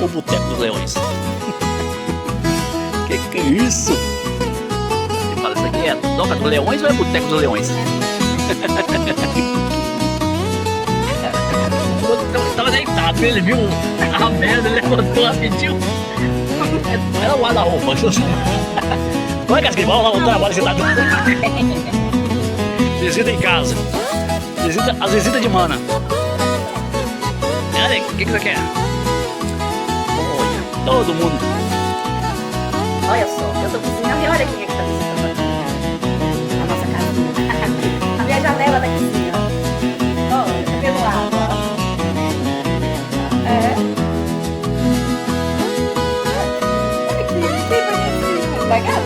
o Boteco dos Leões? Que é isso? Você fala, isso aqui é Toca dos Leões ou é Boteco dos Leões? Eu tava deitado, ele viu a merda, ele levantou rapidinho. Era o guarda-roupa. Olha, Casquinho, vamos lá no trabalho, você tá doido. Visita em casa. As visitas de mana. Olha, o que você quer? Olha, todo mundo. Olha só, eu tô cozinhando e olha quem é que tá visitando aqui. A nossa casinha. A minha janela da cozinha. Olha, tá vendo água? É. Olha que bonitinho. Legal?